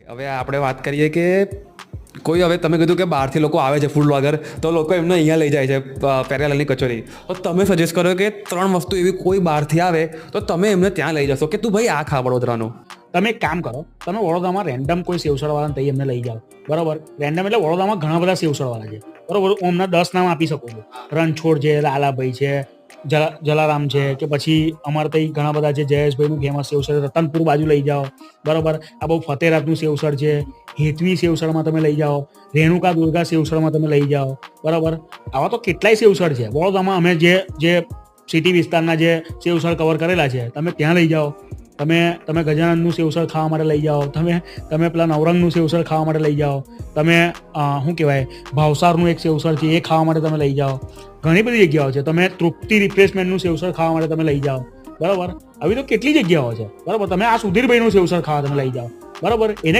હવે આપણે વાત કરીએ કે કોઈ હવે તમે કીધું કે બહારથી લોકો આવે છે ફૂડ બ્લોગર, તો લોકો એમને અહીંયા લઈ જાય છે પેરેલાલની કચોરી. તો તમે સજેસ્ટ કરો કે 3 વસ્તુ એવી કોઈ બહારથી આવે તો તમે એમને ત્યાં લઈ જશો કે તું ભાઈ આ ખા વડોદરાનું. તમે એક કામ કરો, તમે વડોદરામાં રેન્ડમ કોઈ સેવસળવાળાને તઈ એમને લઈ જાઓ, બરાબર. રેન્ડમ એટલે વડોદરામાં ઘણા બધા સેવસળવાળા છે, બરાબર. હું હમણાં 10 નામ આપી શકું છું. રણછોડ છે, લાલાભાઈ છે, જલારામ છે, કે પછી અમારે ત્યાં ઘણા બધા છે, જયેશભાઈનું ફેમસ સેવસળ, રતનપુર બાજુ લઈ જાઓ, બરાબર. આ બહુ ફતેરાતનું સેવસળ છે, હેતવી સેવસળમાં તમે લઈ જાઓ, રેણુકા દુર્ગા સેવસળમાં તમે લઈ જાઓ, બરાબર. આવા તો કેટલાય સેવસળ છે વડોદરામાં. અમે જે સિટી વિસ્તારના જે સેવસળ કવર કરેલા છે, તમે ત્યાં લઈ જાઓ. તમે ગજાનંદનું સેવસળ ખાવા માટે લઈ જાઓ, તમે પેલા નવરંગનું સેવસળ ખાવા માટે લઈ જાઓ, તમે શું કહેવાય ભાવસારનું એક સેવસળ છે એ ખાવા માટે તમે લઈ જાઓ. ઘણી બધી જગ્યાઓ છે. તમે તૃપ્તિ રિફ્રેશમેન્ટનું સેવસળ ખાવા માટે તમે લઈ જાઓ, બરાબર. આવી તો કેટલી જગ્યાઓ છે, બરાબર. તમે આ સુધીરભાઈનું સેવસળ ખાવા તમે લઈ જાઓ, બરાબર. એને